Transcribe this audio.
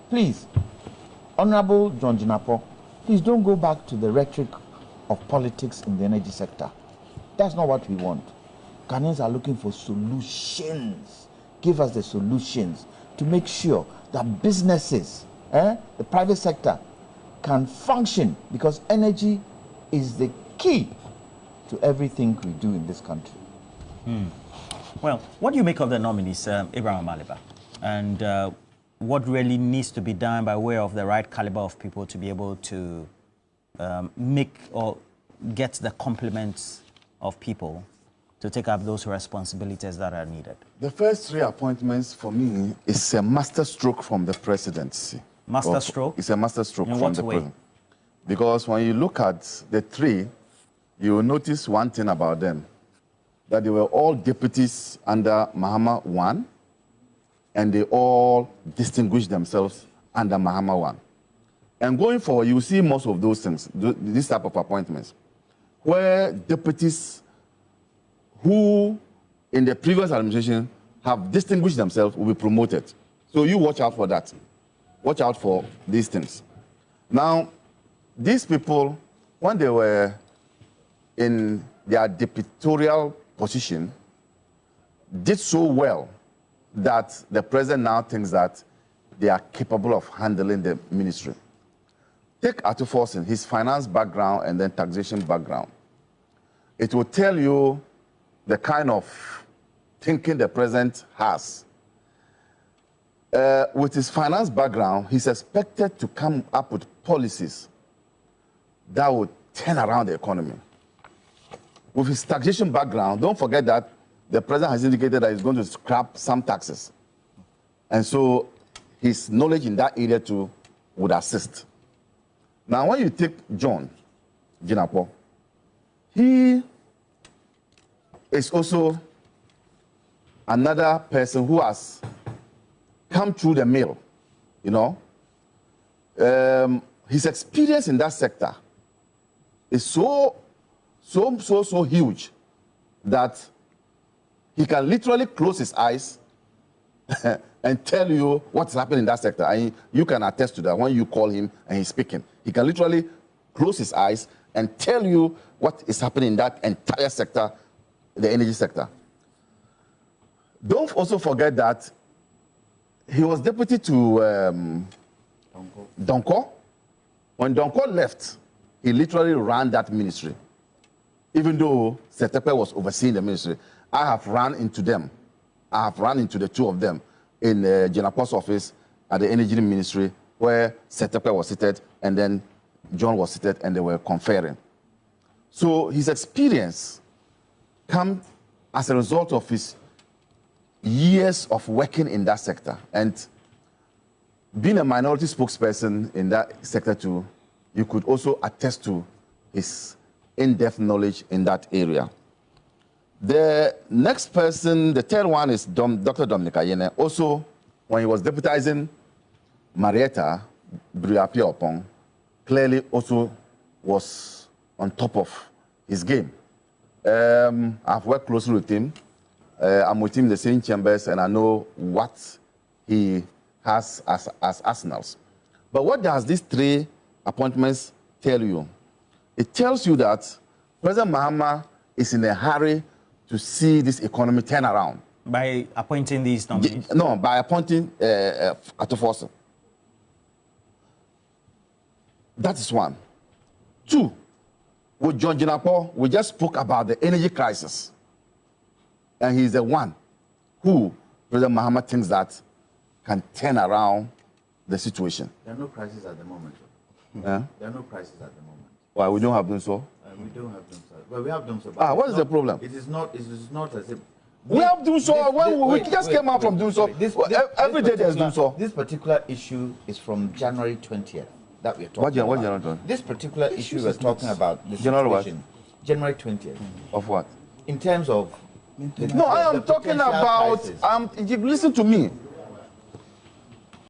Please, Honorable John Dramani, please don't go back to the rhetoric of politics in the energy sector. That's not what we want. Ghanaians are looking for solutions. Give us the solutions to make sure that businesses, the private sector, can function, because energy is the key to everything we do in this country. Well, what do you make of the nominees, Abraham Amaliba? And what really needs to be done by way of the right caliber of people to be able to make or get the complements of people to take up those responsibilities that are needed? The first 3 appointments for me is a master stroke from the presidency. Master stroke? It's a master stroke from the president. way? Because when you look at the 3, you will notice one thing about them, that they were all deputies under Mahama 1, and they all distinguished themselves under Mahama 1. And going forward, you will see most of those things, this type of appointments, where deputies who in the previous administration have distinguished themselves will be promoted. So you watch out for that. Watch out for these things. Now, these people, when they were in their deputorial position, did so well that the president now thinks that they are capable of handling the ministry. Take Arthur Forson, his finance background and then taxation background. It will tell you the kind of thinking the president has. With his finance background, he's expected to come up with policies that would turn around the economy. With his taxation background, don't forget that the president has indicated that he's going to scrap some taxes. And so his knowledge in that area too would assist. Now, when you take John Dramani, he is also another person who has come through the mill, you know. His experience in that sector is so huge that he can literally close his eyes and tell you what's happening in that sector. And you can attest to that when you call him and he's speaking. He can literally close his eyes and tell you what is happening in that entire sector, the energy sector. Don't also forget that he was deputy to Donko. When Donko left, he literally ran that ministry. Even though Setepe was overseeing the ministry, I have run into them. I have run into the 2 of them in Dramani's office at the Energy Ministry, where Setepe was seated and then John was seated and they were conferring. So his experience comes as a result of his years of working in that sector. And being a minority spokesperson in that sector too, you could also attest to his in-depth knowledge in that area. The next person, the third one, is Dr. Dominic Ayene. Also, when he was deputizing Marietta Briapia-Opong, clearly also was on top of his game. I've worked closely with him. I'm with him in the same chambers, and I know what he has as arsenals. But what does these 3 appointments tell you? It tells you that President Mahama is in a hurry to see this economy turn around. By appointing these nominees? No, by appointing Arthur Forson. That is 1. 2, with John Dramani, we just spoke about the energy crisis. And he's the one who President Mahama thinks that can turn around the situation. There are no crises at the moment. There are no crises at the moment. Why, we don't have them so? We don't have them so. Well, we have them so. What is the problem? It is not as if... We have done so. We just came out from doing so. Every day there's doing so. This particular issue is from January 20th that we're talking what about. January? This particular issue we're talking about, this January situation, January 20th. Of what? In terms of... No, I am talking about... listen to me.